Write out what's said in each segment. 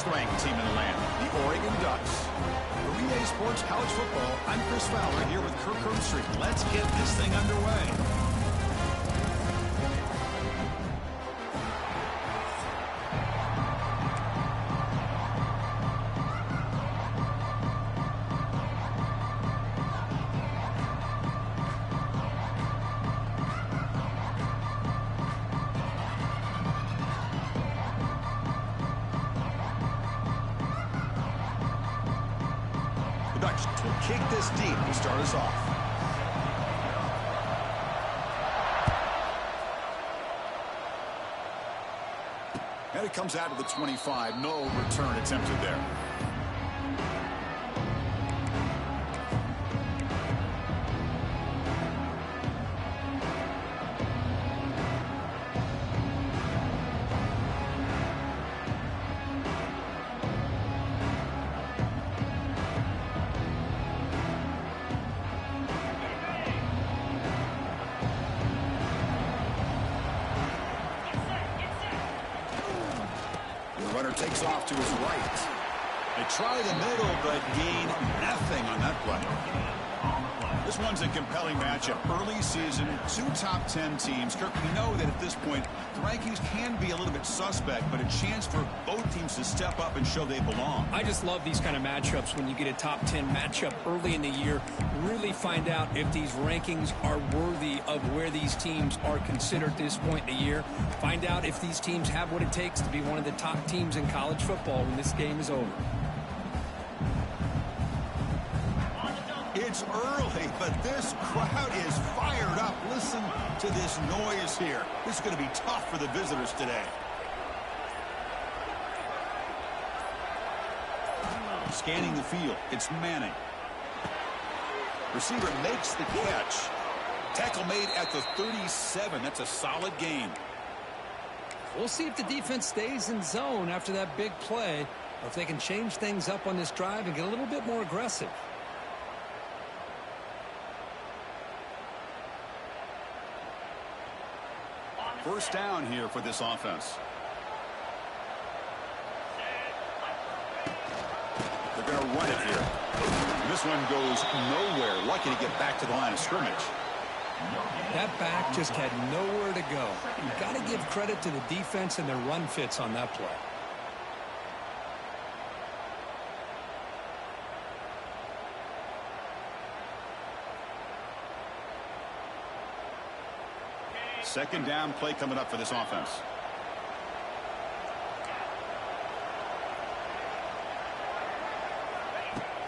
6th-ranked team in the land, the Oregon Ducks. For EA Sports College Football, I'm Chris Fowler here with Kirk Herbstreit. Let's get this thing underway. Will kick this deep to start us off. And it comes out to the 25. No return attempted there. Runner takes off to his right. They try the middle, but gain nothing on that play. This one's a compelling matchup. Early season, 2 top 10 teams. Kirk, we know that at this point, the rankings can be a little bit suspect, but a chance for both teams to step up and show they belong. I just love these kind of matchups when you get a top 10 matchup early in the year. Really find out if these rankings are worthy of where these teams are considered at this point in the year. Find out if these teams have what it takes to be one of the top teams in college football when this game is over. It's early, but this crowd is fired up. Listen to this noise here. This is going to be tough for the visitors today. Scanning the field, it's Manning. Receiver makes the catch. Tackle made at the 37. That's a solid gain. We'll see if the defense stays in zone after that big play, or if they can change things up on this drive and get a little bit more aggressive. First down here for this offense. They're going to run it here. This one goes nowhere. Lucky to get back to the line of scrimmage. That back just had nowhere to go. You've got to give credit to the defense and their run fits on that play. Second down play coming up for this offense.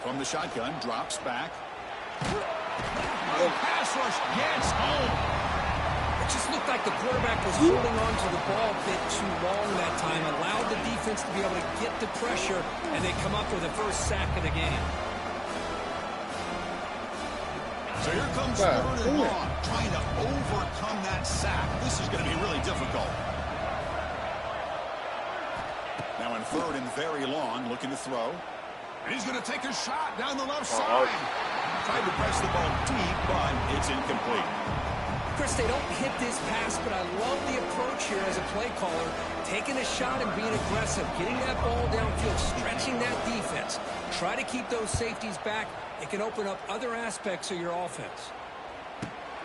From the shotgun, drops back. Oh, pass rush gets home. It just looked like the quarterback was holding on to the ball a bit too long that time, allowed the defense to be able to get the pressure, and they come up with the first sack of the game. So here comes 3rd and long, trying to overcome that sack. This is going to be really difficult. Now in 3rd and very long, looking to throw. And he's going to take a shot down the left side. Tried to press the ball deep, but it's incomplete. Chris, they don't hit this pass, but I love the approach here as a play caller. Taking a shot and being aggressive, getting that ball downfield, stretching that defense. Try to keep those safeties back. It can open up other aspects of your offense.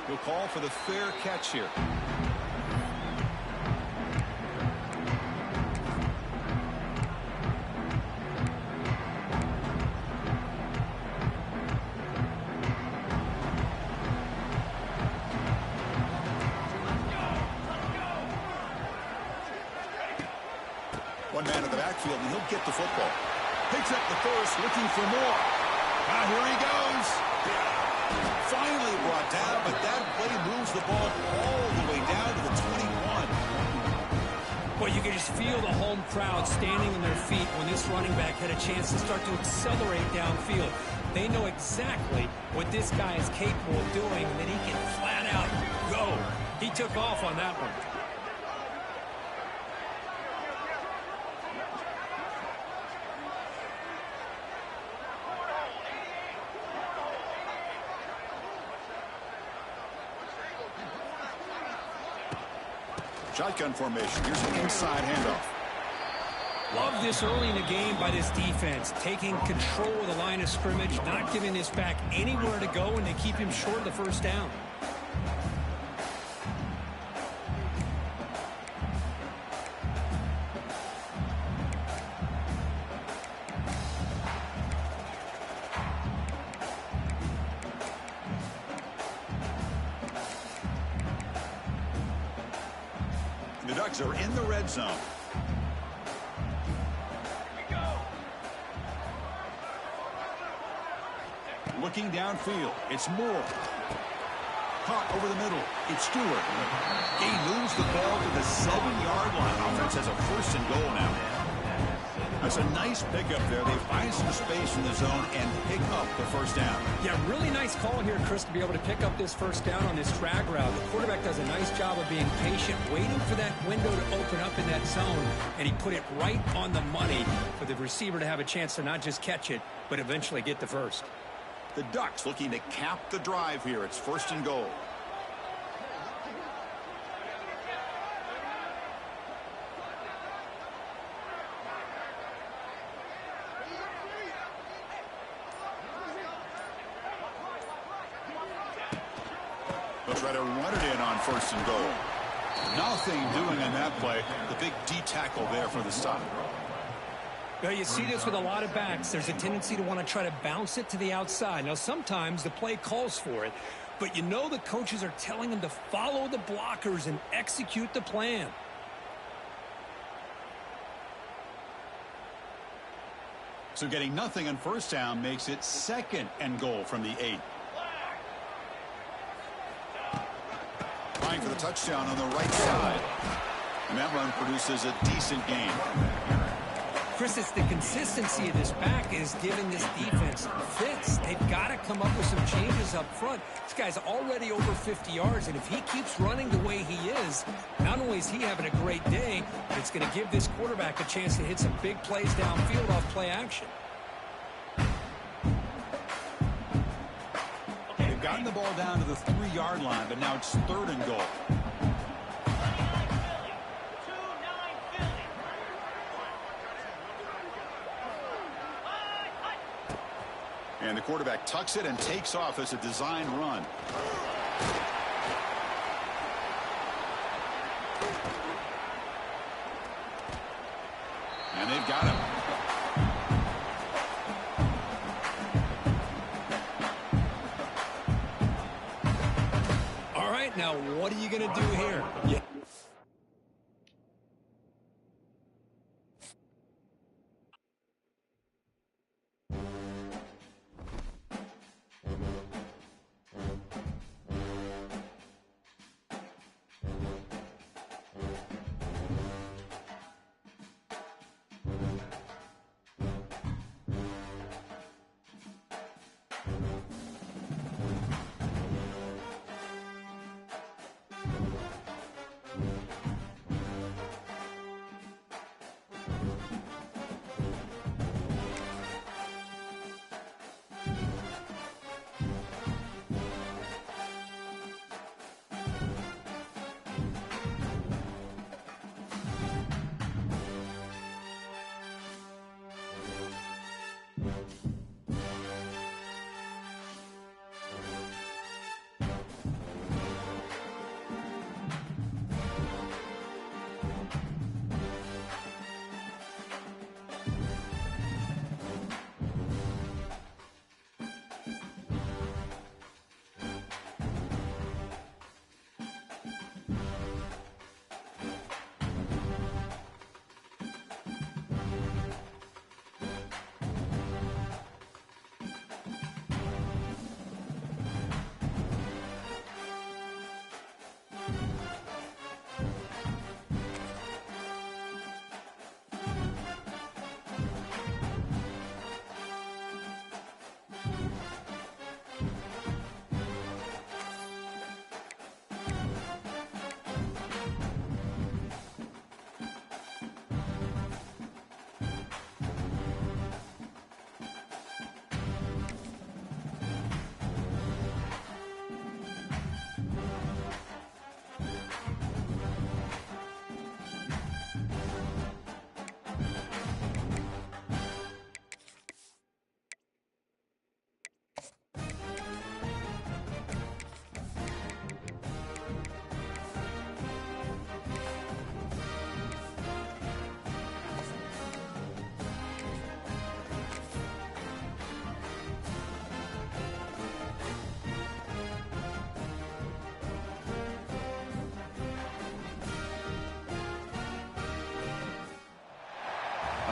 He'll call for the fair catch here. One man in the backfield, and he'll get the football. Picks up the first, looking for more. Ah, here he goes. Finally brought down, but that play moves the ball all the way down to the 21. Well, you can just feel the home crowd standing on their feet when this running back had a chance to start to accelerate downfield. They know exactly what this guy is capable of doing, and that he can flat out go. He took off on that one. Shotgun formation. Here's an inside handoff. Love this early in the game by this defense, taking control of the line of scrimmage, not giving this back anywhere to go, and they keep him short of the first down. The Ducks are in the red zone. Looking downfield, it's Moore. Caught over the middle, it's Stewart. He moves the ball to the 7-yard line. Offense has a 1st and goal now. That's a nice pickup there. They find some space in the zone and pick up the first down. Yeah, really nice call here, Chris, to be able to pick up this first down on this drag route. The quarterback does a nice job of being patient, waiting for that window to open up in that zone, and he put it right on the money for the receiver to have a chance to not just catch it, but eventually get the first. The Ducks looking to cap the drive here. It's 1st and goal. They'll try to run it in on 1st and goal. Nothing doing on that play. The big D tackle there for the stop. Well, you see this with a lot of backs. There's a tendency to want to try to bounce it to the outside. Now, sometimes the play calls for it, but you know the coaches are telling them to follow the blockers and execute the plan. So getting nothing on 1st down makes it 2nd and goal from the 8. Trying for the touchdown on the right side. And that run produces a decent gain. Chris, it's the consistency of this back is giving this defense fits. They've got to come up with some changes up front. This guy's already over 50 yards, and if he keeps running the way he is, not only is he having a great day, but it's going to give this quarterback a chance to hit some big plays downfield off play action. They've gotten the ball down to the 3-yard line, but now it's 3rd and goal. And the quarterback tucks it and takes off as a designed run. And they've got him. All right, now what are you going to do here? Yeah.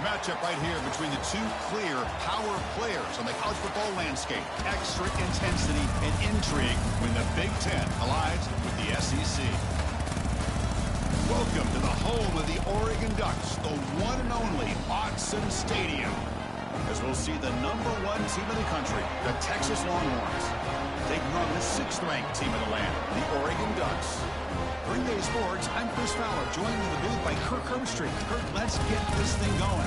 A matchup right here between the two clear power players on the college football landscape. Extra intensity and intrigue when the Big Ten collides with the SEC. Welcome to the home of the Oregon Ducks, the one and only Autzen Stadium. As we'll see the #1 team in the country, the Texas Longhorns, taking on the 6th-ranked team in the land, the Oregon Ducks. Green Bay Sports, I'm Chris Fowler, joined in the booth by Kirk Herbstreit. Kirk, let's get this thing going.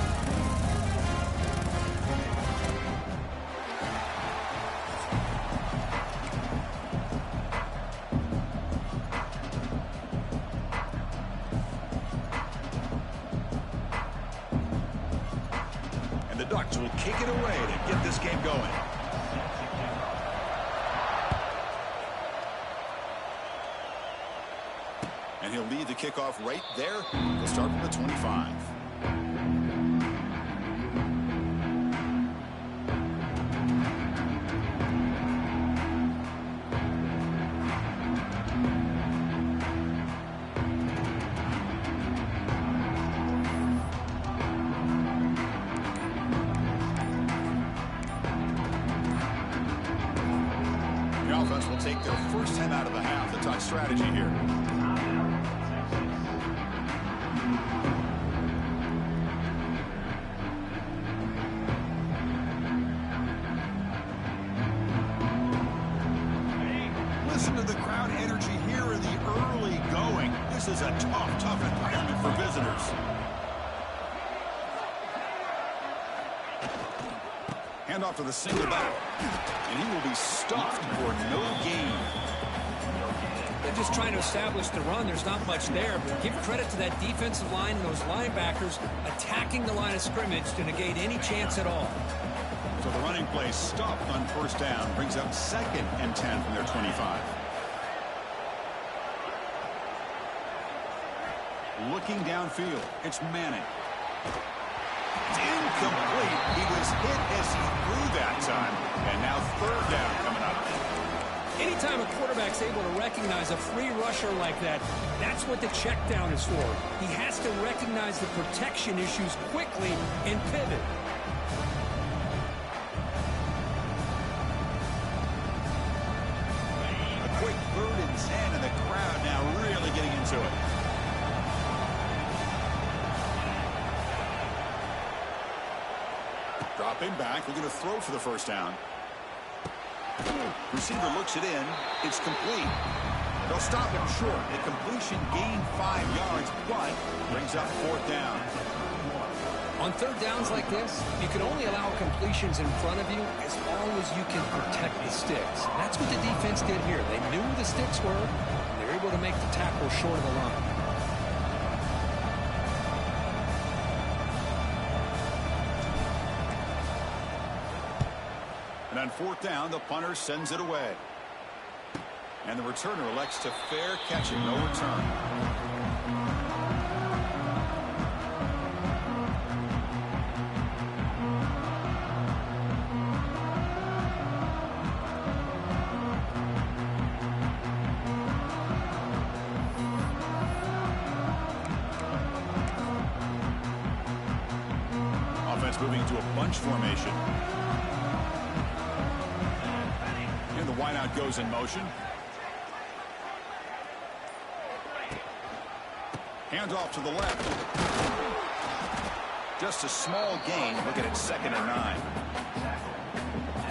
And the Ducks will kick it away to get this game going. And he'll lead the kickoff right there. He'll start from the 25. The offense will take their first 10 out of the half. The top strategy here. Listen to the crowd energy here in the early going. This is a tough environment for visitors. Handoff to the single back. And he will be stuffed for no gain. They're just trying to establish the run. There's not much there, but give credit to that defensive line and those linebackers attacking the line of scrimmage to negate any chance at all. So the running play stopped on first down. Brings up 2nd and 10 from their 25. Looking downfield. It's Manning. It's incomplete. He was hit as he threw that time. And now 3rd down coming up. Anytime a quarterback's able to recognize a free rusher like that, that's what the check down is for. He has to recognize the protection issues quickly and pivot. A quick 3rd and 10, and the crowd now really getting into it. Dropping back, looking to throw for the first down. Receiver looks it in. It's complete. They'll stop him short. The completion gained 5 yards, but brings up 4th down. On 3rd downs like this, you can only allow completions in front of you as long as you can protect the sticks. That's what the defense did here. They knew the sticks were, and they were able to make the tackle short of the line. And on 4th down, the punter sends it away. And the returner elects to fair catch it. No return. Offense moving into a bunch formation. And the wideout goes in motion. Handoff to the left. Just a small gain. Looking at 2nd and 9.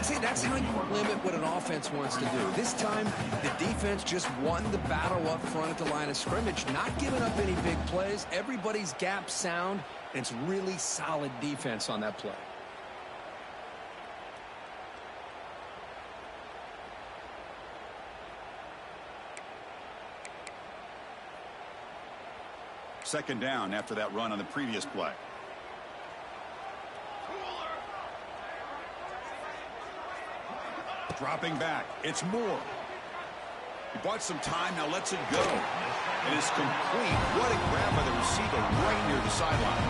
See, that's how you limit what an offense wants to do. This time, the defense just won the battle up front at the line of scrimmage, not giving up any big plays. Everybody's gap sound, and it's really solid defense on that play. Second down after that run on the previous play. Dropping back. It's Moore. He bought some time, now lets it go. It is complete. What a grab by the receiver right near the sideline.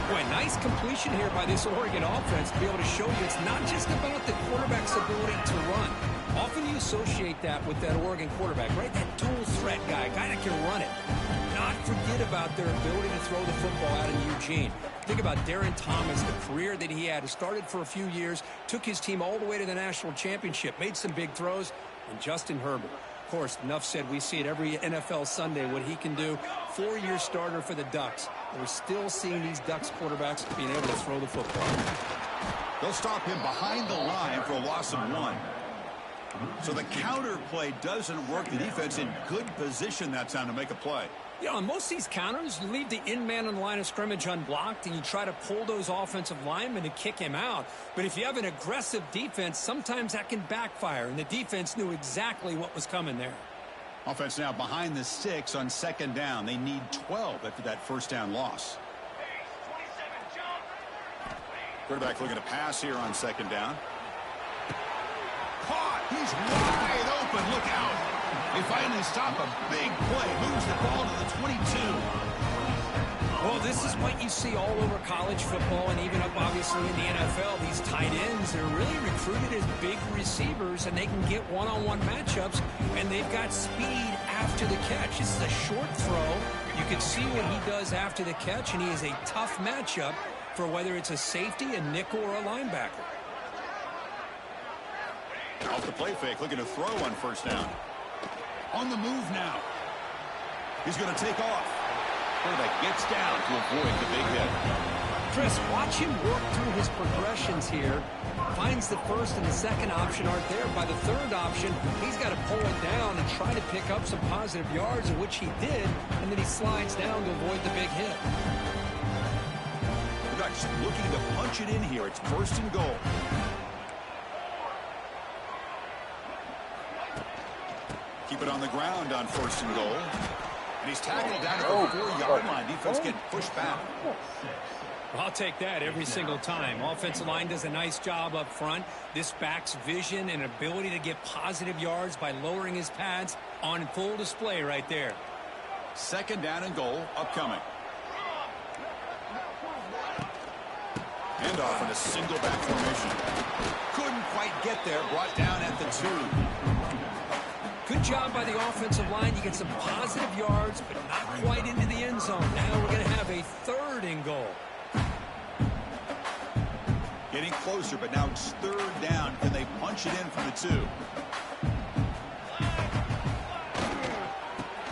Boy, nice completion here by this Oregon offense to be able to show you it's not just about the quarterback's ability to run. Often you associate that with that Oregon quarterback, right? That dual threat guy that can run it. Not forget about their ability to throw the football out in Eugene. Think about Darren Thomas, the career that he had. He started for a few years, took his team all the way to the national championship, made some big throws, and Justin Herbert. Of course, enough said, we see it every NFL Sunday what he can do. 4-year starter for the Ducks. We're still seeing these Ducks quarterbacks being able to throw the football. They'll stop him behind the line for a loss of 1. So the counter play doesn't work. The defense in good position that time to make a play. You know, on most of these counters, you leave the in-man on the line of scrimmage unblocked, and you try to pull those offensive linemen and kick him out. But if you have an aggressive defense, sometimes that can backfire, and the defense knew exactly what was coming there. Offense now behind the 6 on 2nd down. They need 12 after that first down loss. Quarterback looking to pass here on 2nd down. Caught. He's wide open. Look out. They finally stop a big play. Moves the ball to the 22. Well, this is what you see all over college football and even up, obviously, in the NFL. These tight ends, they're really recruited as big receivers, and they can get one-on-one matchups, and they've got speed after the catch. This is a short throw. You can see what he does after the catch, and he is a tough matchup for whether it's a safety, a nickel, or a linebacker. Off the play fake, looking to throw on first down. On the move now. He's going to take off. Quarterback gets down to avoid the big hit. Chris, watch him work through his progressions here. Finds the first and the second option aren't there. By the third option, he's got to pull it down and try to pick up some positive yards, which he did, and then he slides down to avoid the big hit. Just looking to punch it in here. It's 1st and goal. Keep it on the ground on 1st and goal. And he's tackled down at the 4-yard line. Defense getting pushed back. I'll take that every single time. Offensive line does a nice job up front. This back's vision and ability to get positive yards by lowering his pads on full display right there. 2nd down and goal upcoming. Handoff in a single back formation. Couldn't quite get there. Brought down at the 2. Good job by the offensive line. You get some positive yards, but not quite into the end zone. Now we're going to have a 3rd and goal. Getting closer, but now it's 3rd down. Can they punch it in from the 2?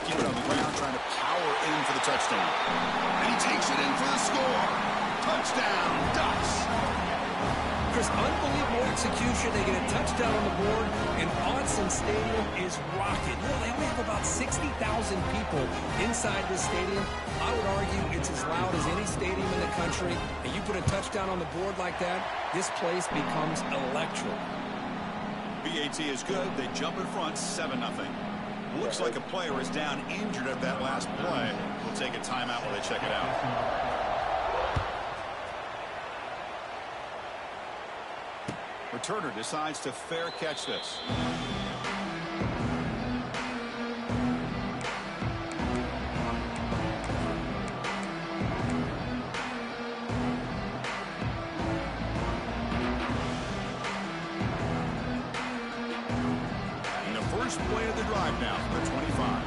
Keep it on the ground, trying to power in for the touchdown. And he takes it in for the score. Touchdown, Ducks. Chris, unbelievable execution. They get a touchdown on the board, and Autzen Stadium is rocking. You know, they only have about 60,000 people inside this stadium. I would argue it's as loud as any stadium in the country, and you put a touchdown on the board like that, this place becomes electric. BAT is good. They jump in front, 7-0. Looks like a player is down injured at that last play. We'll take a timeout while they check it out. Returner decides to fair catch this. And the first play of the drive now for the 25.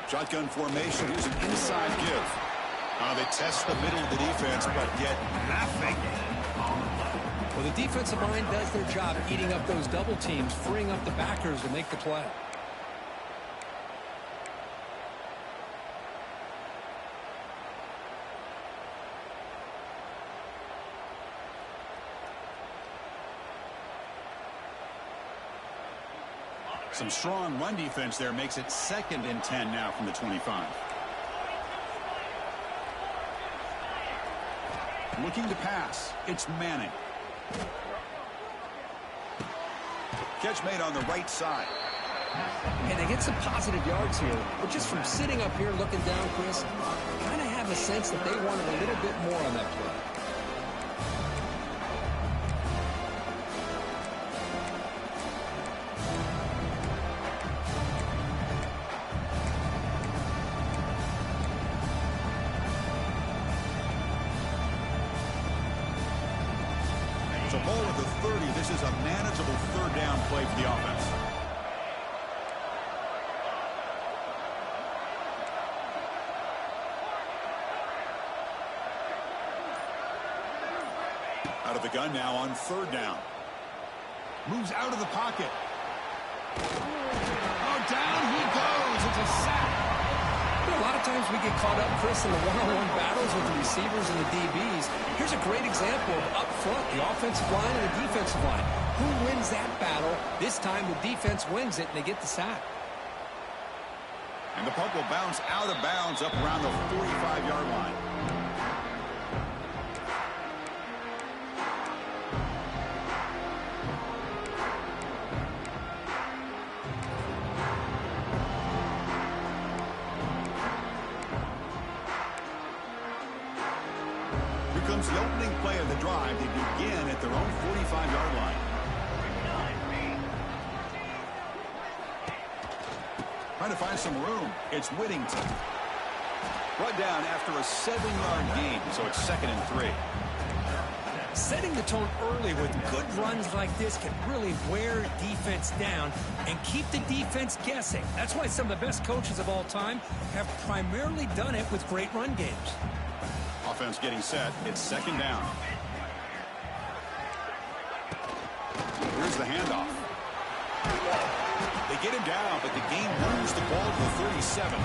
Shotgun formation. Here's an inside give. They test the middle of the defense, but get nothing. Well, the defensive line does their job eating up those double teams, freeing up the backers to make the play. Some strong run defense there makes it 2nd and 10 now from the 25. Looking to pass. It's Manning. Catch made on the right side. And they get some positive yards here. But just from sitting up here looking down, Chris, kind of have a sense that they wanted a little bit more on that play. So ball at the 30. This is a manageable third down play for the offense. Out of the gun now on third down. Moves out of the pocket. Oh, down he goes. It's a sack. You know, a lot of times we get caught up, Chris, in the one-on-one battles with the receivers and the DBs. Here's a great example of up front, the offensive line and the defensive line. Who wins that battle? This time the defense wins it, and they get the sack. And the puck will bounce out of bounds up around the 45-yard line. Comes the opening play of the drive. They begin at their own 45-yard line. Trying to find some room. It's Whittington. Brought down after a 7-yard gain, so it's 2nd and 3. Setting the tone early with good runs like this can really wear defense down and keep the defense guessing. That's why some of the best coaches of all time have primarily done it with great run games. Offense getting set. It's 2nd down. Here's the handoff. They get him down, but the game moves the ball to the 37.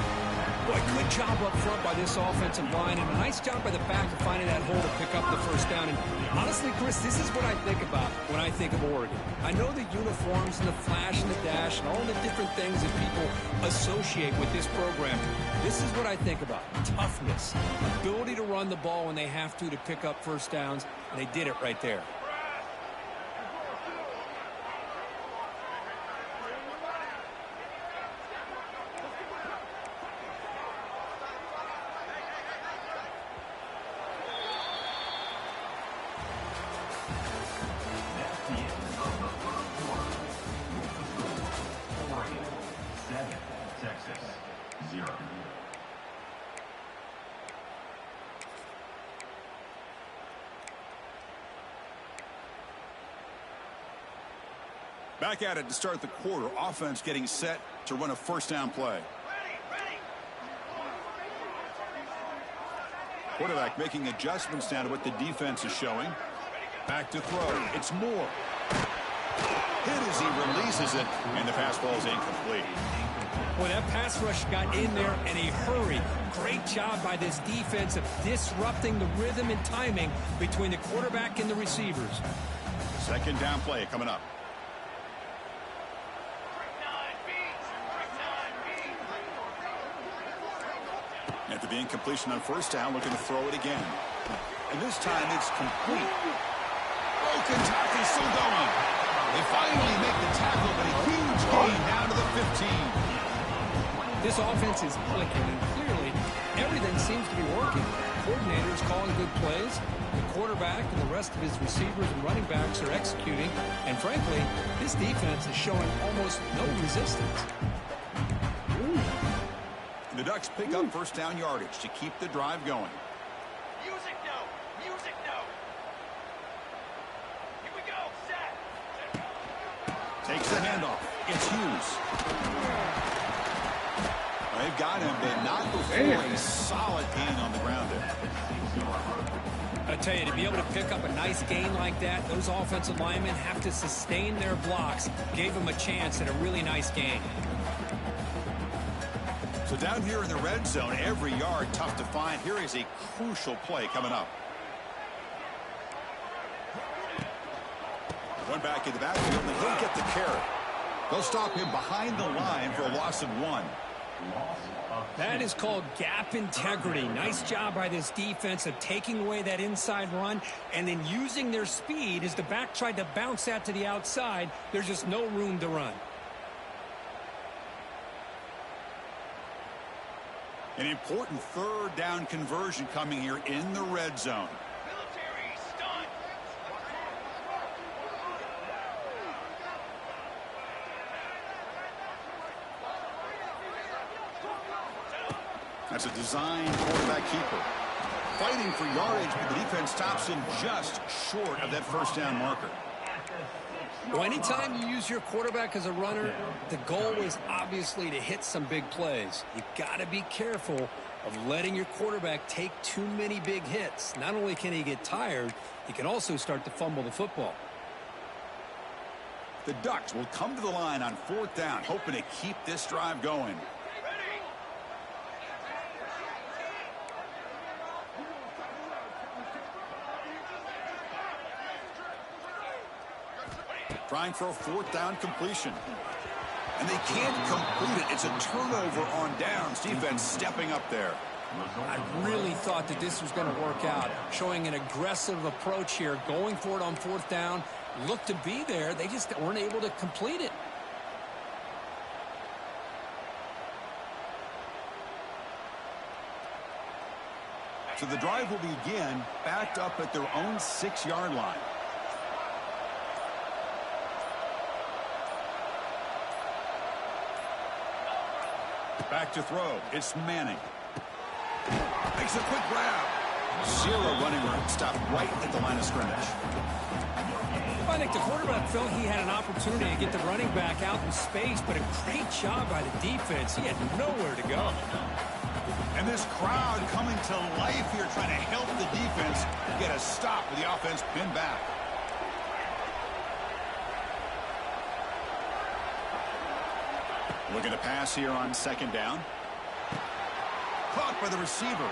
Boy, good job up front by this offensive line, and a nice job by the back of finding that hole to pick up the first down. And honestly, Chris, this is what I think about when I think of Oregon. I know the uniforms and the flash and the dash and all the different things that people associate with this program. This is what I think about. Toughness, ability to run the ball when they have to pick up first downs, and they did it right there. Back at it to start the quarter. Offense getting set to run a first down play. Quarterback making adjustments down to what the defense is showing. Back to throw. It's Moore. Hit as he releases it, and the pass ball is incomplete. Well, that pass rush got in there in a hurry. Great job by this defense of disrupting the rhythm and timing between the quarterback and the receivers. Second down play coming up. After the incompletion on first down, looking to throw it again. And this time it's complete. Oh, Kentucky still going. They finally make the tackle, but a huge gain down to the 15. This offense is clicking, and clearly everything seems to be working. Coordinators calling good plays. The quarterback and the rest of his receivers and running backs are executing. And frankly, this defense is showing almost no resistance. The Ducks pick up first down yardage to keep the drive going. Music note! Music note! Here we go! Set! Takes the handoff. It's Hughes. They've got him, but not before a solid gain on the ground there. I tell you, to be able to pick up a nice gain like that, those offensive linemen have to sustain their blocks. Gave them a chance at a really nice gain. So down here in the red zone, every yard tough to find. Here is a crucial play coming up. One back in the backfield, and he'll get the carry. They'll stop him behind the line for a loss of 1. That is called gap integrity. Nice job by this defense of taking away that inside run and then using their speed as the back tried to bounce that to the outside. There's just no room to run. An important third down conversion coming here in the red zone. Military stunt! That's a design quarterback keeper. Fighting for yardage, but the defense stops him just short of that first down marker. Well, anytime you use your quarterback as a runner, the goal is obviously to hit some big plays. You got to be careful of letting your quarterback take too many big hits. Not only can he get tired, he can also start to fumble the football. The Ducks will come to the line on 4th down, hoping to keep this drive going. Trying for a 4th down completion. And they can't complete it. It's a turnover on downs. Defense stepping up there. I really thought that this was going to work out. Showing an aggressive approach here, going for it on 4th down. Looked to be there. They just weren't able to complete it. So the drive will begin backed up at their own 6-yard line. Back to throw. It's Manning. Makes a quick grab. 0 running room. Stopped right at the line of scrimmage. I think the quarterback felt he had an opportunity to get the running back out in space, but a great job by the defense. He had nowhere to go. And this crowd coming to life here, trying to help the defense get a stop with the offense pinned back. Looking to pass here on 2nd down. Caught by the receiver.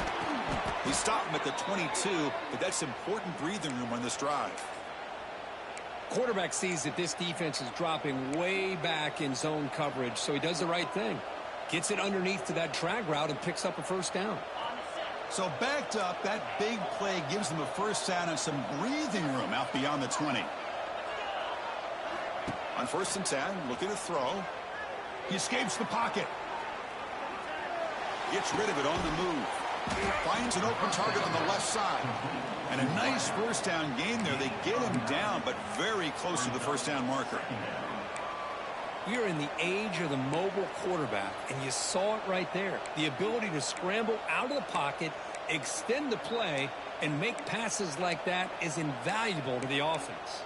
He stopped him at the 22, but that's important breathing room on this drive. Quarterback sees that this defense is dropping way back in zone coverage, so he does the right thing. Gets it underneath to that drag route and picks up a 1st down. So backed up, that big play gives them a 1st down and some breathing room out beyond the 20. On 1st and 10, looking to throw. He escapes the pocket. Gets rid of it on the move. Finds an open target on the left side. And a nice 1st down gain there. They get him down, but very close to the 1st down marker. You're in the age of the mobile quarterback, and you saw it right there. The ability to scramble out of the pocket, extend the play, and make passes like that is invaluable to the offense.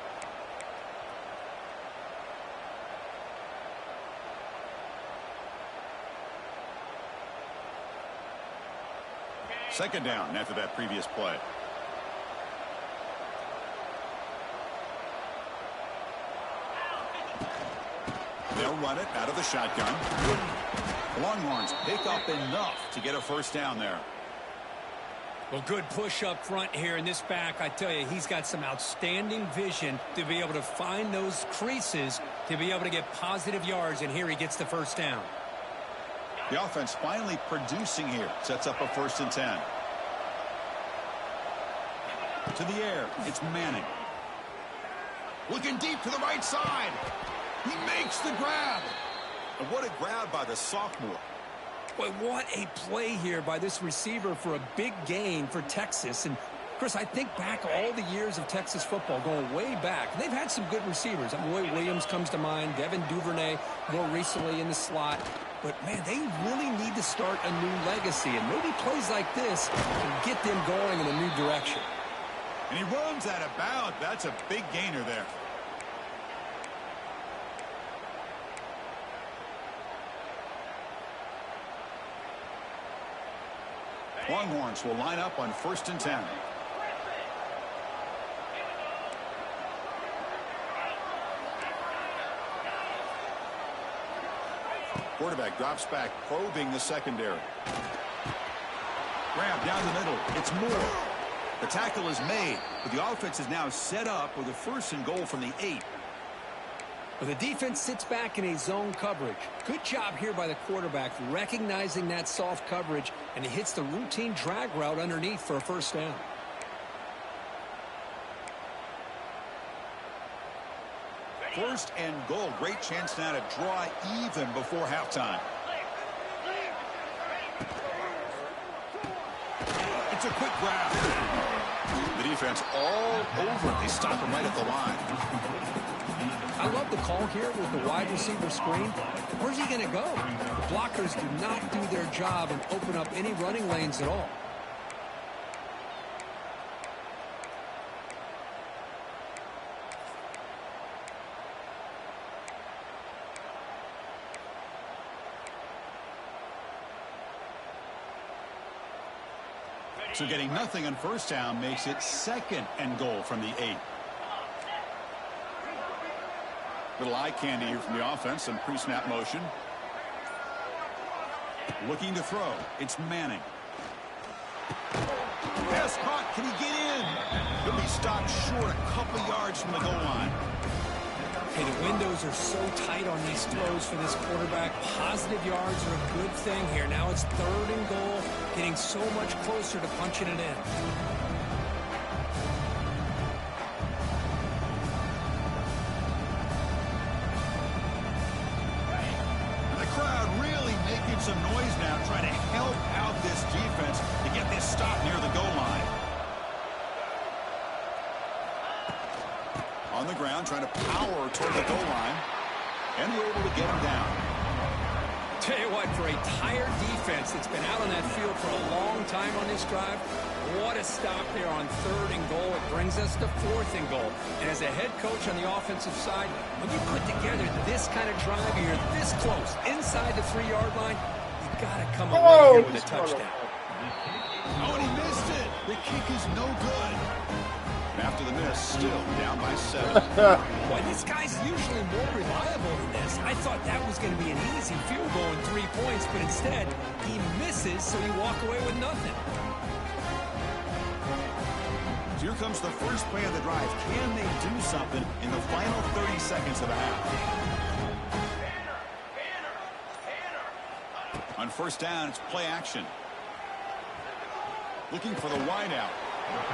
Second down after that previous play. They'll run it out of the shotgun. Longhorns pick up enough to get a 1st down there. Well, good push up front here in this back. I tell you, he's got some outstanding vision to be able to find those creases to be able to get positive yards, and here he gets the 1st down. The offense finally producing here. Sets up a 1st and 10. To the air, it's Manning. Looking deep to the right side. He makes the grab. And what a grab by the sophomore. Boy, what a play here by this receiver for a big gain for Texas. And, Chris, I think back all the years of Texas football, going way back. They've had some good receivers. Roy Williams comes to mind, Devin Duvernay more recently in the slot. But, man, they really need to start a new legacy. And maybe plays like this can get them going in a new direction. And he runs out of bounds. That's a big gainer there. Longhorns will line up on 1st and 10. Quarterback drops back, probing the secondary. Grab down the middle. It's Moore. The tackle is made, but the offense is now set up with a 1st and goal from the 8. Well, the defense sits back in a zone coverage. Good job here by the quarterback, recognizing that soft coverage, and he hits the routine drag route underneath for a 1st down. First and goal. Great chance now to draw even before halftime. It's a quick grab. The defense all over it. They stop him right at the line. I love the call here with the wide receiver screen. Where's he going to go? The blockers do not do their job and open up any running lanes at all. So getting nothing on first down makes it 2nd and goal from the 8. Little eye candy here from the offense and pre-snap motion. Looking to throw. It's Manning. Pass caught. Can he get in? He'll be stopped short a couple yards from the goal line. Hey, the windows are so tight on these throws for this quarterback. Positive yards are a good thing here. Now it's 3rd and goal, getting so much closer to punching it in. And the crowd really making some noise now, trying to help out this defense to get this stop near the goal line. On the ground, trying to power toward the goal line. And we're able to get him down. Tell you what, for a tired defense that's been out on that field for a long time on this drive, what a stop there on 3rd and goal. It brings us to 4th and goal. And as a head coach on the offensive side, when you put together this kind of drive, you're this close, inside the 3-yard line, you got to come away here with a touchdown. Oh, and he missed it. The kick is no good. After the miss, still down by 7. Boy, this guy's usually more reliable than this. I thought that was going to be an easy field goal and 3 points, but instead, he misses, so you walk away with nothing. Here comes the first play of the drive. Can they do something in the final 30 seconds of the half? On first down, it's play action. Looking for the wideout.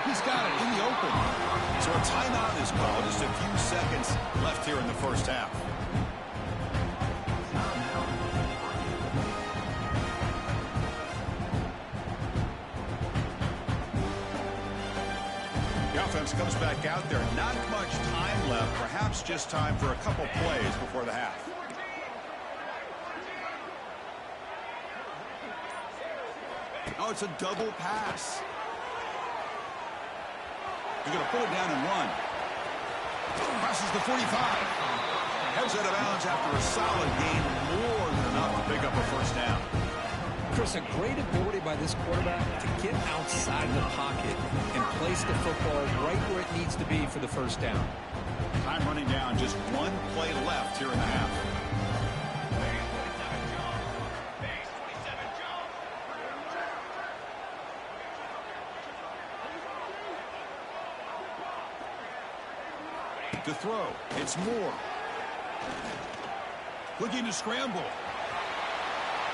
He's got it in the open. So a timeout is called. Just a few seconds left here in the first half. The offense comes back out there. Not much time left. Perhaps just time for a couple plays before the half. Oh, it's a double pass. He's going to pull it down and run. Crosses the 45. Heads out of bounds after a solid gain. More than enough to pick up a first down. Chris, a great ability by this quarterback to get outside the pocket and place the football right where it needs to be for the first down. Time running down. Just one play left here in the half. To throw. It's Moore. Looking to scramble.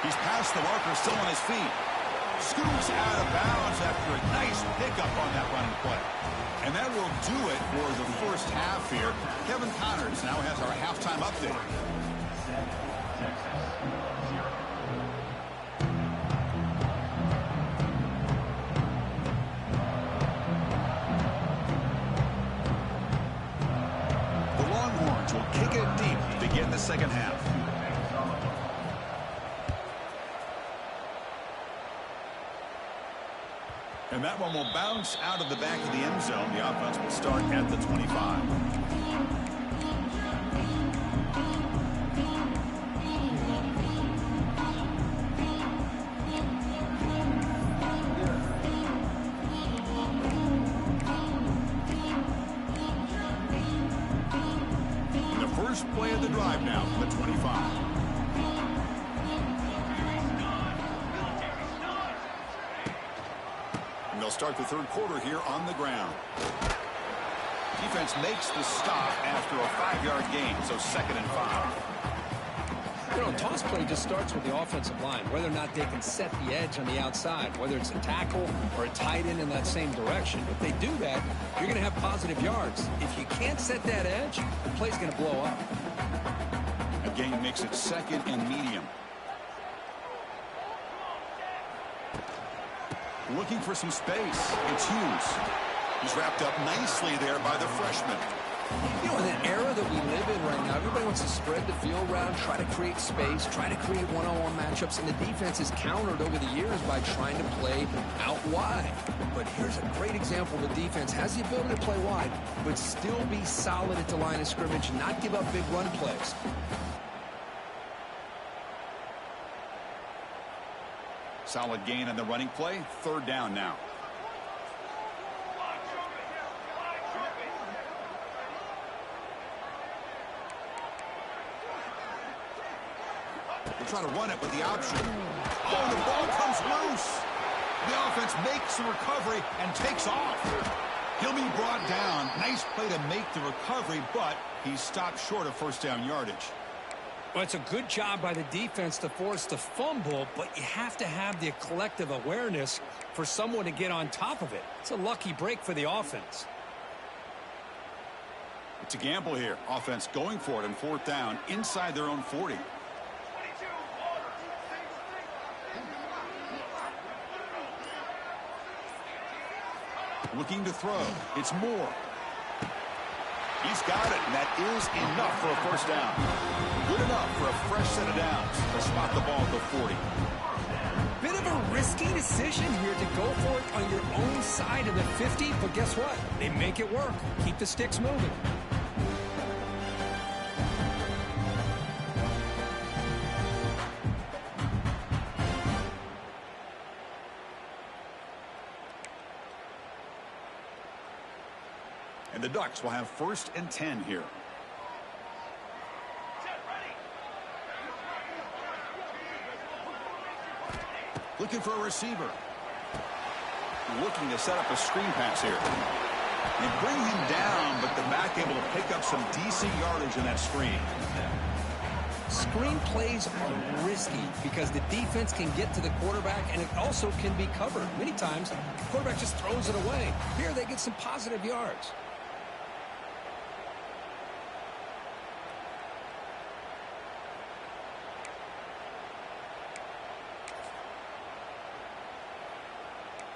He's past the marker, still on his feet. Scoots out of bounds after a nice pickup on that running play. And that will do it for the first half here. Kevin Connors now has our halftime update. Kick it deep to begin the second half. And that one will bounce out of the back of the end zone. The offense will start at the 25. Play of the drive now from the 25. And they'll start the third quarter here on the ground. Defense makes the stop after a 5-yard gain, so 2nd and 5. You know, toss play just starts with the offensive line, whether or not they can set the edge on the outside, whether it's a tackle or a tight end in that same direction. If they do that, you're going to have positive yards. If you can't set that edge, the play's going to blow up. Again, makes it 2nd and medium. Looking for some space. It's Hughes. He's wrapped up nicely there by the freshman. You know, in an era that we live in right now, everybody wants to spread the field around, try to create space, try to create one-on-one matchups, and the defense is countered over the years by trying to play out wide. But here's a great example. The defense has the ability to play wide, but still be solid at the line of scrimmage and not give up big run plays. Solid gain on the running play. 3rd down now. try to run it with the option. Oh, the ball comes loose. The offense makes the recovery and takes off. He'll be brought down. Nice play to make the recovery, but he's stopped short of first down yardage. Well, it's a good job by the defense to force the fumble, but you have to have the collective awareness for someone to get on top of it. It's a lucky break for the offense. It's a gamble here. Offense going for it on fourth down inside their own 40. Looking to throw. It's Moore. He's got it, and that is enough for a first down. Good enough for a fresh set of downs to spot the ball at the 40. Bit of a risky decision here to go for it on your own side of the 50, but guess what? They make it work. Keep the sticks moving. And the Ducks will have 1st and 10 here. Looking for a receiver. Looking to set up a screen pass here. They bring him down, but the back able to pick up some decent yardage in that screen. Screen plays are risky because the defense can get to the quarterback, and it also can be covered. Many times, the quarterback just throws it away. Here, they get some positive yards.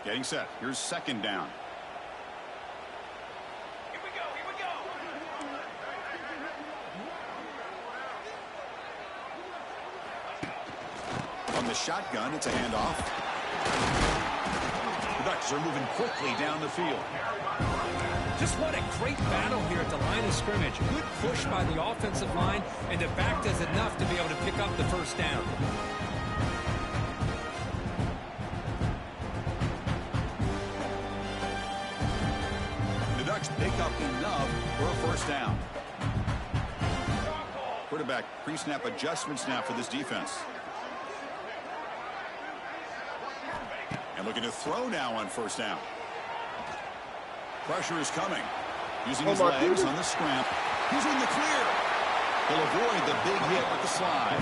Getting set. Here's 2nd down. Here we go, here we go. On the shotgun, it's a handoff. The Ducks are moving quickly down the field. Just what a great battle here at the line of scrimmage. Good push by the offensive line, and the back does enough to be able to pick up the first down. Pick up enough for a first down. Quarterback pre-snap adjustment snap for this defense. And looking to throw now on first down. Pressure is coming. Using his legs on the scramble. He's in the clear. He'll avoid the big hit with the slide.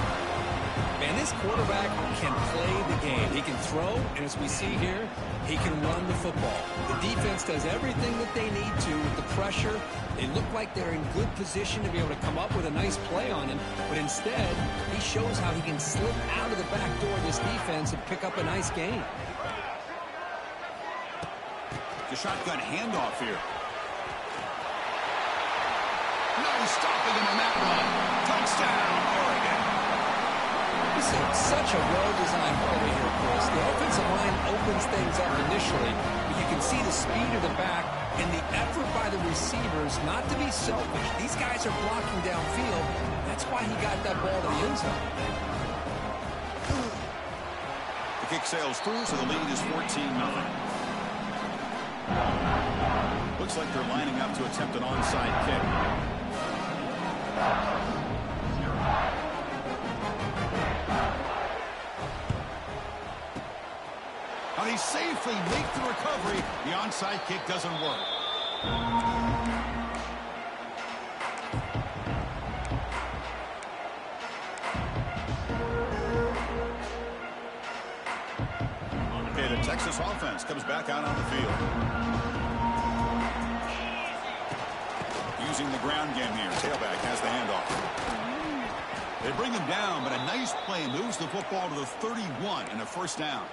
Man, this quarterback can play the game. He can throw, and as we see here, he can run the football. The defense does everything that they need to with the pressure. They look like they're in good position to be able to come up with a nice play on him, but instead, he shows how he can slip out of the back door of this defense and pick up a nice gain. The shotgun handoff here. Nice stopping him on that run. Touchdown, Oregon. This is such a well-designed play here, Chris. The offensive line opens things up initially, but you can see the speed of the back and the effort by the receivers not to be selfish. These guys are blocking downfield. That's why he got that ball to the end zone. The kick sails through, so the lead is 14-0. Looks like they're lining up to attempt an onside kick. How they safely make the recovery. The onside kick doesn't work. Okay, the Texas offense comes back out on the field. Using the ground game here. Tailback has the handoff. They bring him down, but a nice play moves the football to the 31 and a first down.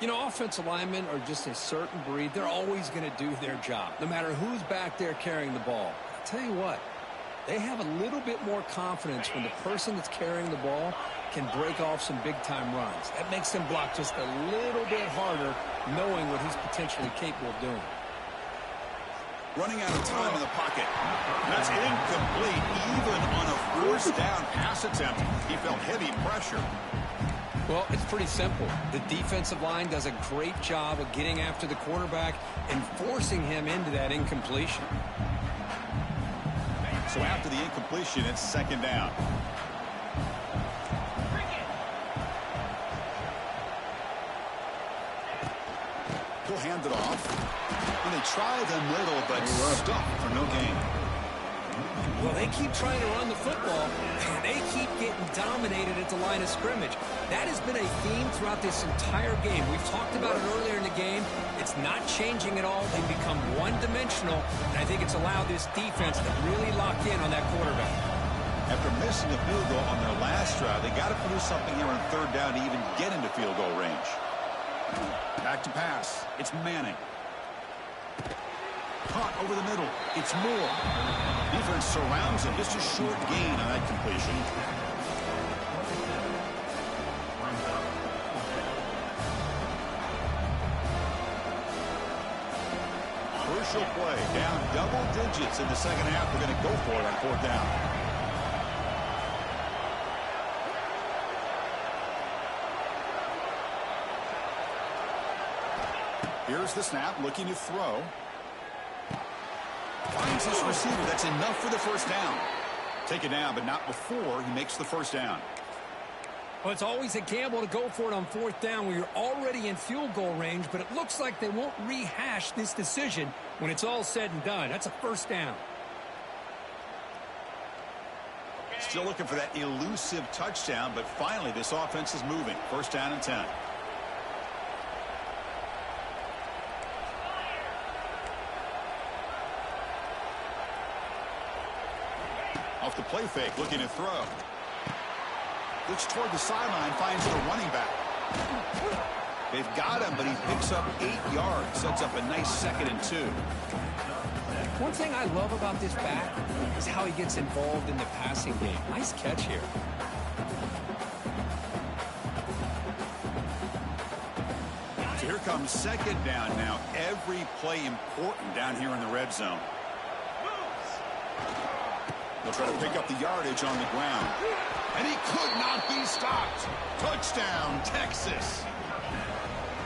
You know, offensive linemen are just a certain breed. They're always going to do their job, no matter who's back there carrying the ball. I'll tell you what, they have a little bit more confidence when the person that's carrying the ball can break off some big-time runs. That makes them block just a little bit harder, knowing what he's potentially capable of doing. Running out of time in the pocket. That's incomplete. Even on a first down pass attempt, he felt heavy pressure. Well, it's pretty simple. The defensive line does a great job of getting after the quarterback and forcing him into that incompletion. So after the incompletion, it's second down. He'll hand it off. And they try the middle, but stuck for no gain. Well, they keep trying to run the football, and they keep getting dominated at the line of scrimmage. That has been a theme throughout this entire game. We've talked about it earlier in the game. It's not changing at all. They've become one-dimensional, and I think it's allowed this defense to really lock in on that quarterback. After missing a field goal on their last drive, they got to produce something here on third down to even get into field goal range. Back to pass. It's Manning. Caught over the middle. It's Moore. Defense surrounds him. Just a short gain on that completion. Crucial play. Down double digits in the second half. We're going to go for it on fourth down. Here's the snap, looking to throw. Finds his receiver. That's enough for the first down. Take it down, but not before he makes the first down. Well, it's always a gamble to go for it on fourth down where you're already in field goal range, but it looks like they won't rehash this decision when it's all said and done. That's a first down. Still looking for that elusive touchdown, but finally this offense is moving. First down and 10. Off the play fake, looking to throw. Looks toward the sideline, finds the running back. They've got him, but he picks up 8 yards. Sets up a nice 2nd and 2. One thing I love about this back is how he gets involved in the passing game. Nice catch here. So here comes second down now. Every play important down here in the red zone. They'll try to pick up the yardage on the ground. And he could not be stopped. Touchdown, Texas.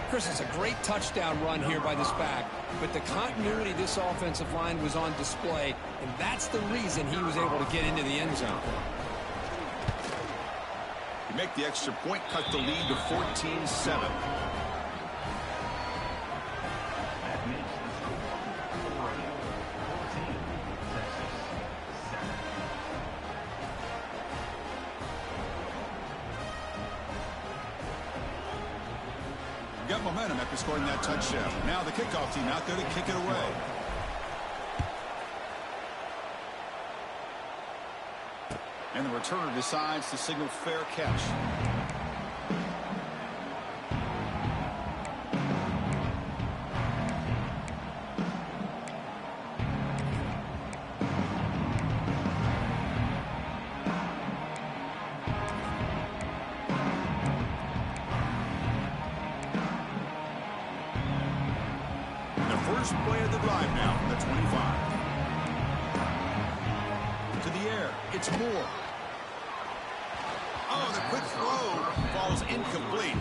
Chris, it's a great touchdown run here by this back, but the continuity of this offensive line was on display, and that's the reason he was able to get into the end zone. You make the extra point, cut the lead to 14-7. Got momentum after scoring that touchdown. Now the kickoff team out there to kick it away. And the returner decides to signal fair catch. First play of the drive now from the 25. To the air. It's Moore. Oh, the quick throw falls incomplete.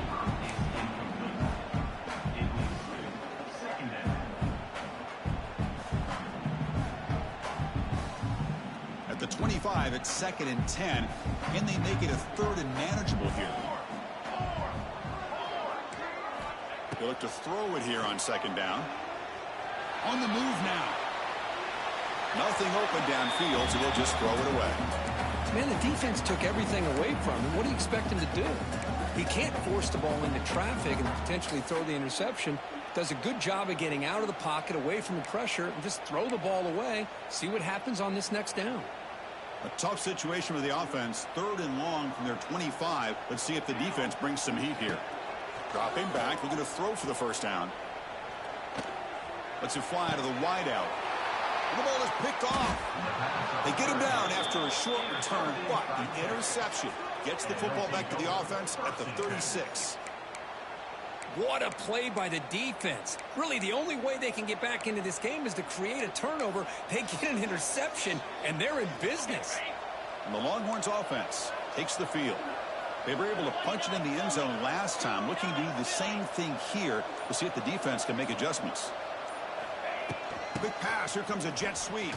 At the 25, it's 2nd and 10. Can they make it a 3rd and manageable here? They look to throw it here on 2nd down. On the move now. Nothing open downfield, so they'll just throw it away. Man, the defense took everything away from him. What do you expect him to do? He can't force the ball into traffic and potentially throw the interception. Does a good job of getting out of the pocket, away from the pressure, and just throw the ball away. See what happens on this next down. A tough situation with the offense. 3rd and long from their 25. Let's see if the defense brings some heat here. Dropping back, looking to throw for the first down. Lets it fly to the wideout. And the ball is picked off. They get him down after a short return, but the interception gets the football back to the offense at the 36. What a play by the defense. Really, the only way they can get back into this game is to create a turnover. They get an interception, and they're in business. And the Longhorns offense takes the field. They were able to punch it in the end zone last time, looking to do the same thing here to see if the defense can make adjustments. Quick pass. Here comes a jet sweep.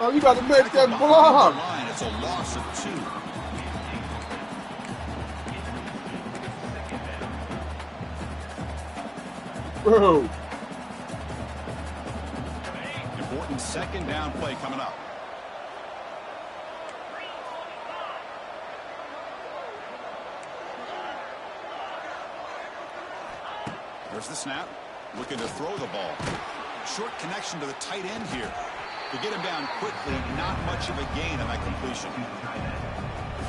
Oh, you about to make that block. It's a loss of 2. Bro. second down play coming up. There's the snap. Looking to throw the ball. Short connection to the tight end here. To get him down quickly, not much of a gain on that completion.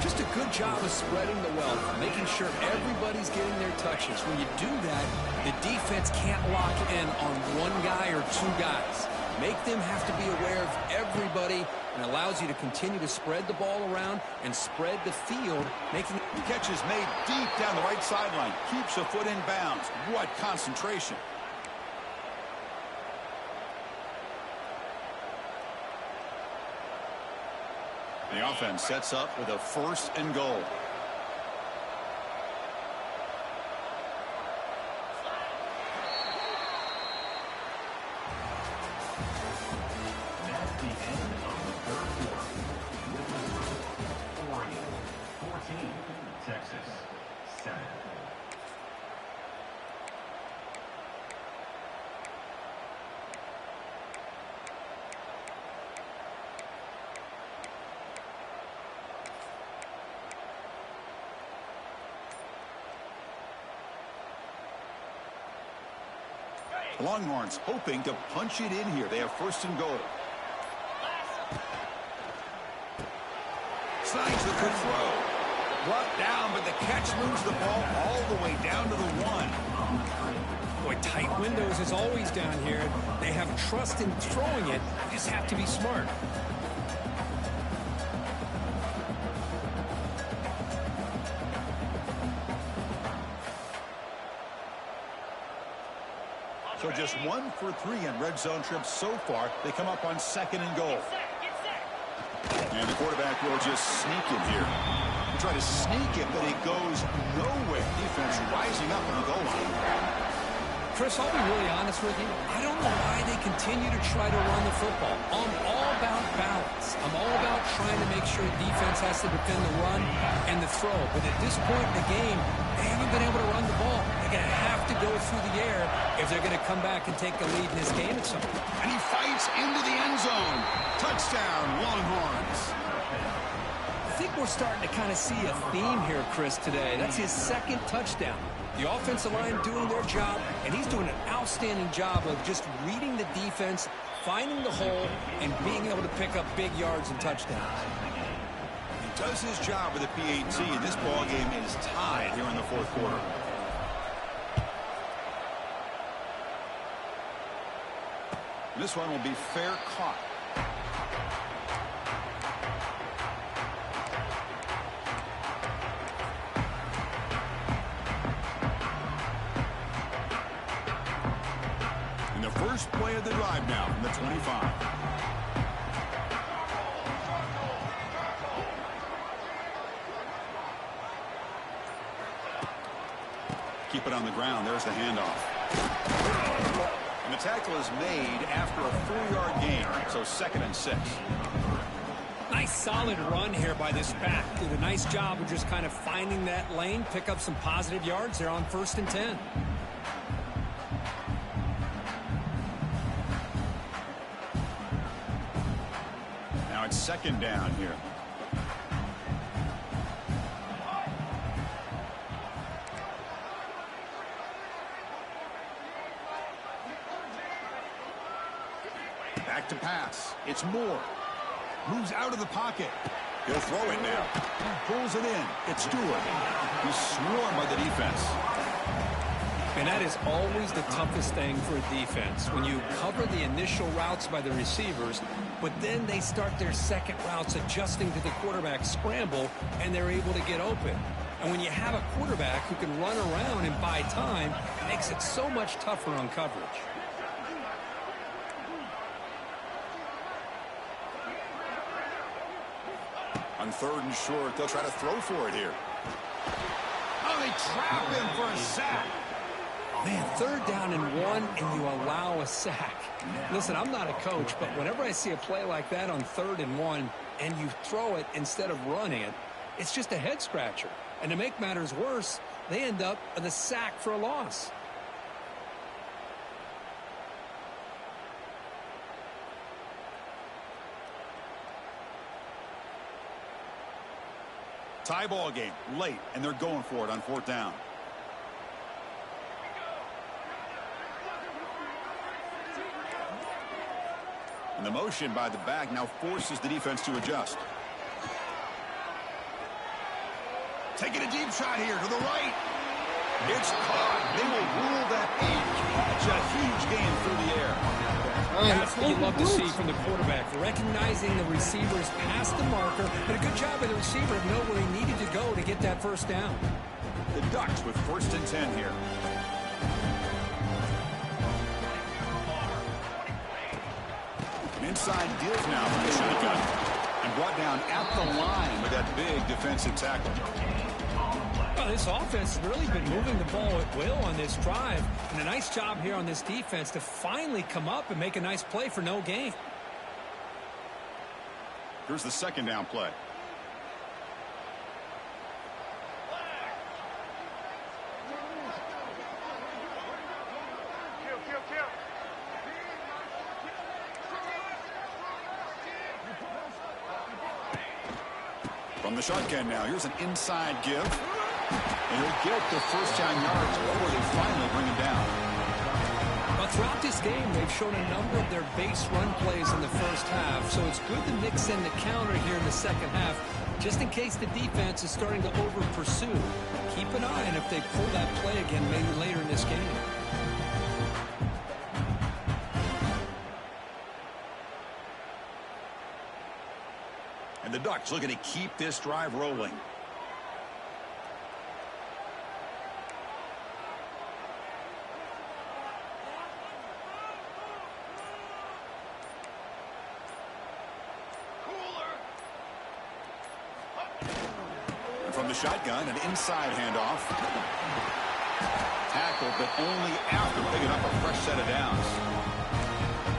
Just a good job of spreading the wealth, making sure everybody's getting their touches. When you do that, the defense can't lock in on one guy or two guys. Make them have to be aware of everybody, and allows you to continue to spread the ball around and spread the field, making the catch is made deep down the right sideline. Keeps a foot in bounds. What concentration. The offense sets up with a 1st and goal. That's the end of the 3rd quarter. Oregon 14, Texas 7. The Longhorns hoping to punch it in here. They have 1st and goal. Slides the good throw. Brought down, but the catch moves the ball all the way down to the 1. Boy, tight windows is always down here. They have trust in throwing it. They just have to be smart. So just 1 for 3 in red zone trips so far. They come up on 2nd and goal. And the quarterback will just sneak it here. He tried to sneak it, but it goes nowhere. Defense rising up on the goal line. Chris, I'll be really honest with you. I don't know why they continue to try to run the football. I'm all about balance. I'm all about trying to make sure defense has to defend the run and the throw. But at this point in the game, they haven't been able to run the ball. They're going to have to go through the air if they're going to come back and take the lead in this game at some point. And he fights into the end zone. Touchdown, Longhorns. I think we're starting to kind of see a theme here, Chris, today. That's his 2nd touchdown. The offensive line doing their job, and he's doing an outstanding job of just reading the defense, finding the hole, and being able to pick up big yards and touchdowns. He does his job with the PAT, and this ball game is tied here in the 4th quarter. This one will be fair caught. And the first play of the drive now from the 25. Keep it on the ground. There's the handoff. And the tackle is made after a 4-yard gain, so 2nd and 6. Nice solid run here by this back. Did a nice job of just kind of finding that lane, pick up some positive yards there on 1st and 10. Now it's 2nd down here. Back to pass. It's Moore. Moves out of the pocket. He'll throw it now. Pulls it in. It's Stewart. He's swarmed by the defense. And that is always the toughest thing for a defense. When you cover the initial routes by the receivers, but then they start their second routes adjusting to the quarterback scramble, and they're able to get open. And when you have a quarterback who can run around and buy time, it makes it so much tougher on coverage. On 3rd and short, they'll try to throw for it here. Oh, they trap him for a sack. Man, 3rd down and 1, and you allow a sack. Listen, I'm not a coach, but whenever I see a play like that on 3rd and 1, and you throw it instead of running it, it's just a head-scratcher. And to make matters worse, they end up with a sack for a loss. Tie ball game late, and they're going for it on 4th down. And the motion by the back now forces the defense to adjust. Taking a deep shot here to the right. It's caught. They will rule that a catch. A huge gain through the air. That's what you love to see from the quarterback. Recognizing the receivers past the marker, but a good job by the receiver to know where he needed to go to get that first down. The Ducks with 1st and 10 here. An inside deals now from the shotgun. And brought down at the line with that big defensive tackle. Well, this offense has really been moving the ball at will on this drive. And a nice job here on this defense to finally come up and make a nice play for no gain. Here's the 2nd down play. From the shotgun now, here's an inside give. And he'll get the first down yards before they finally bring him down. Well, throughout this game, they've shown a number of their base run plays in the first half, so it's good to mix in the counter here in the second half, just in case the defense is starting to over-pursue. Keep an eye on if they pull that play again maybe later in this game. And the Ducks looking to keep this drive rolling. From the shotgun, an inside handoff. Tackled, but only after picking up a fresh set of downs.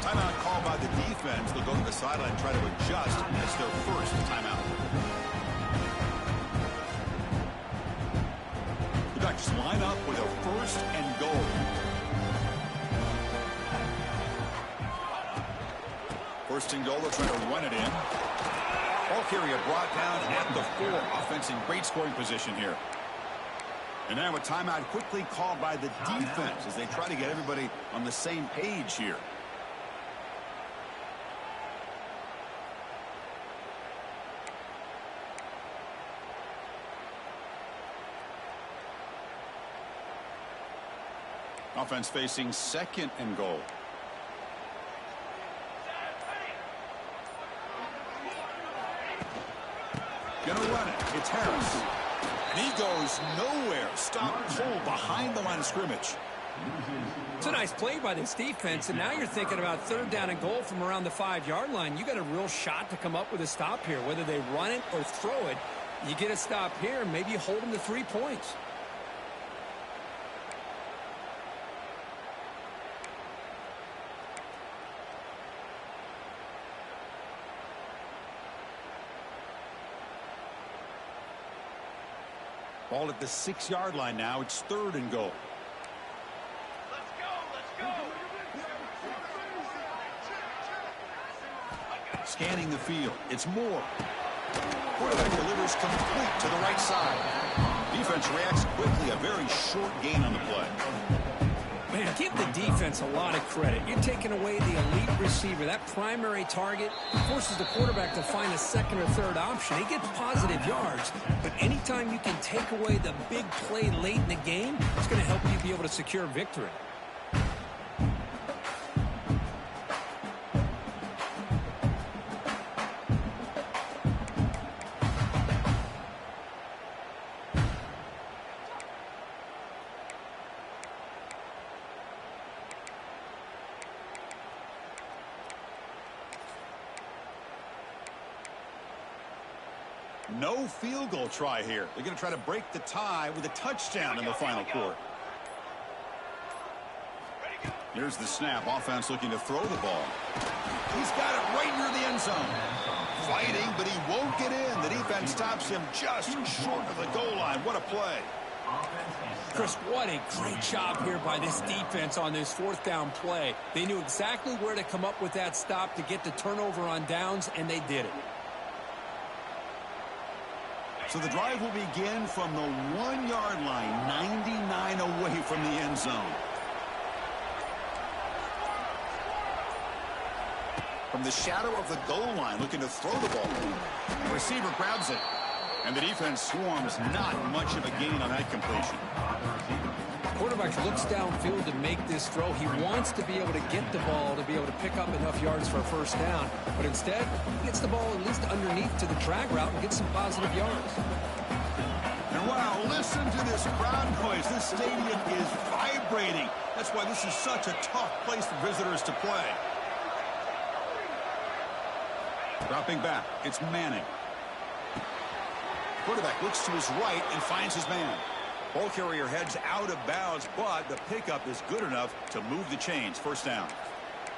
Timeout called by the defense. They'll go to the sideline and try to adjust. That's their first timeout. The Ducks line up with a 1st and goal. 1st and goal, they're trying to run it in. Ball carrier brought down at the 4. Offense in great scoring position here. And now a timeout quickly called by the defense as they try to get everybody on the same page here. Offense facing 2nd and goal. Gonna run it. It's Harris. And he goes nowhere. Stop cold behind the line of scrimmage. It's a nice play by this defense, and now you're thinking about 3rd down and goal from around the 5-yard line. You got a real shot to come up with a stop here. Whether they run it or throw it, you get a stop here, and maybe you hold them to 3 points. Ball at the 6-yard line now. It's 3rd and goal. Let's go, let's go. Scanning the field. It's Moore. Quarterback delivers complete to the right side. Defense reacts quickly. A very short gain on the play. Man, give the defense a lot of credit. You're taking away the elite receiver. That primary target forces the quarterback to find a 2nd or 3rd option. He gets positive yards, but anytime you can take away the big play late in the game, it's going to help you be able to secure victory. No field goal try here. They're going to try to break the tie with a touchdown in the final quarter. Here's the snap. Offense looking to throw the ball. He's got it right near the end zone. Fighting, but he won't get in. The defense stops him just short of the goal line. What a play. Chris, what a great job here by this defense on this 4th down play. They knew exactly where to come up with that stop to get the turnover on downs, and they did it. So the drive will begin from the 1-yard line, 99 away from the end zone. From the shadow of the goal line, looking to throw the ball. The receiver grabs it. And the defense swarms. Not much of a gain on that completion. Quarterback looks downfield to make this throw. He wants to be able to get the ball to be able to pick up enough yards for a first down. But instead, he gets the ball at least underneath to the drag route and gets some positive yards. And wow, listen to this crowd noise. This stadium is vibrating. That's why this is such a tough place for visitors to play. Dropping back, it's Manning. Quarterback looks to his right and finds his man. Ball carrier heads out of bounds, but the pickup is good enough to move the chains. First down.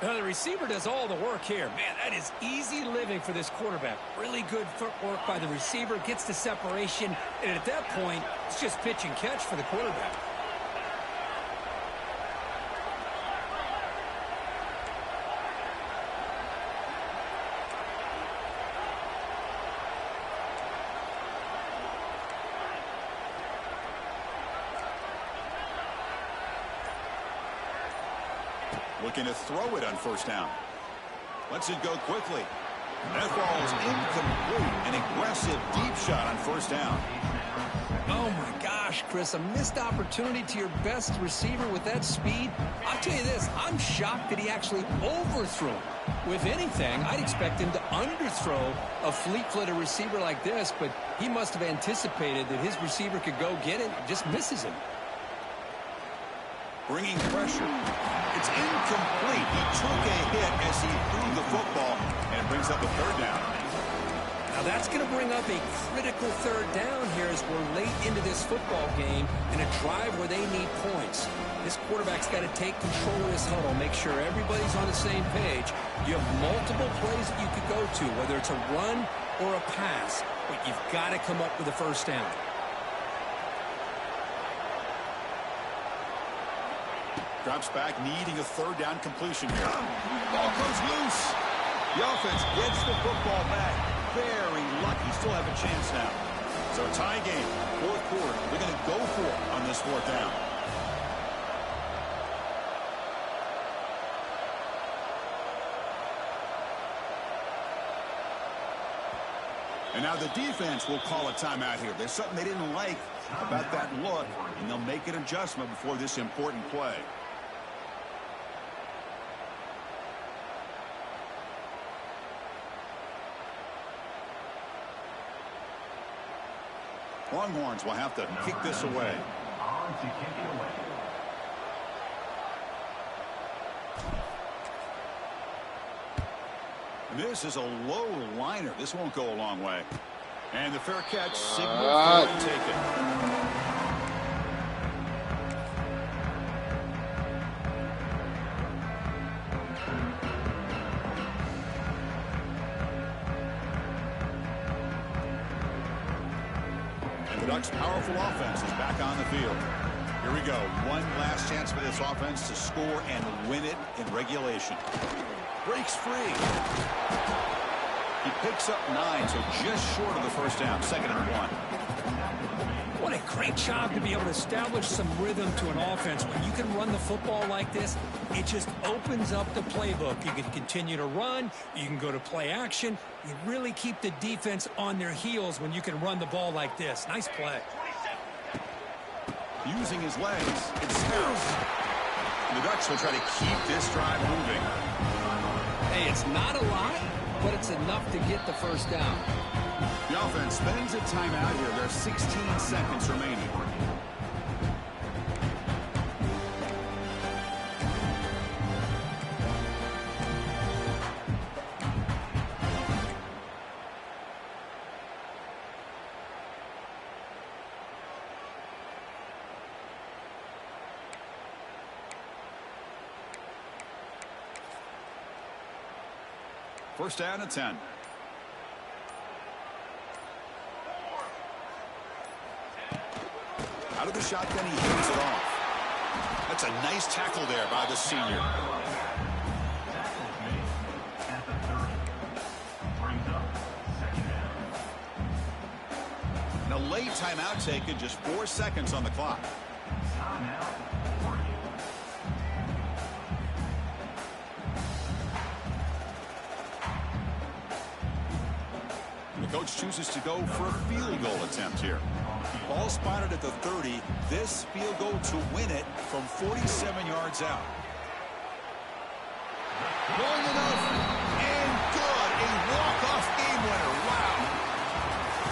Now the receiver does all the work here. Man, that is easy living for this quarterback. Really good footwork by the receiver, gets the separation, and at that point, it's just pitch and catch for the quarterback. Looking to throw it on first down. Lets it go quickly. That ball is incomplete. An aggressive deep shot on first down. Oh my gosh, Chris, a missed opportunity to your best receiver with that speed. I'll tell you this, I'm shocked that he actually overthrew him. With anything, I'd expect him to underthrow a fleet-footed receiver like this, but he must have anticipated that his receiver could go get it and just misses him. Bringing pressure. It's incomplete. He took a hit as he threw the football and brings up a third down. Now that's going to bring up a critical third down here as we're late into this football game in a drive where they need points. This quarterback's got to take control of this huddle, make sure everybody's on the same page. You have multiple plays that you could go to, whether it's a run or a pass, but you've got to come up with a first down. Drops back, needing a third down completion here. Ball goes loose. The offense gets the football back. Very lucky. Still have a chance now. So tie game, fourth quarter. They're going to go for it on this fourth down. And now the defense will call a timeout here. There's something they didn't like about that look, and they'll make an adjustment before this important play. Longhorns will have to kick this away. On to kick it away. And this is a low liner. This won't go a long way. And the fair catch signal taken. The Ducks' powerful offense is back on the field. Here we go. One last chance for this offense to score and win it in regulation. Breaks free. He picks up 9, so just short of the first down. 2nd and 1. What a great job to be able to establish some rhythm to an offense. When you can run the football like this, it just opens up the playbook. You can continue to run. You can go to play action. You really keep the defense on their heels when you can run the ball like this. Nice play. Using his legs, it's Spears. And the Ducks will try to keep this drive moving. Hey, it's not a lot, but it's enough to get the first down. The offense spends a timeout here. There's 16 seconds remaining. First down and 10. Out of the shotgun, he hands it off. That's a nice tackle there by the senior. Tackles made at the 30. Brings up 2nd down. Now late timeout taken, just 4 seconds on the clock. Timeout, Oregon. The coach chooses to go for a field goal attempt here. Ball spotted at the 30. This field goal to win it from 47 yards out. Long enough and good. A walk-off game winner. Wow.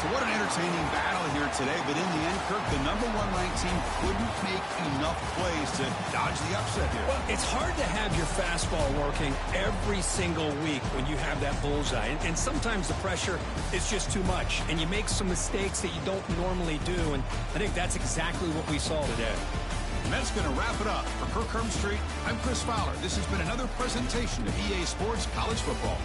So what an entertaining battle here today. But in the end, Kirk, the #1 ranked team couldn't make enough plays to dodge the upset here. Well, it's hard to have your fastball working every single week when you have that bullseye. And sometimes the pressure is just too much. And you make some mistakes that you don't normally do. And I think that's exactly what we saw today. And that's going to wrap it up. For Kirk Herbstreit, I'm Chris Fowler. This has been another presentation of EA Sports College Football.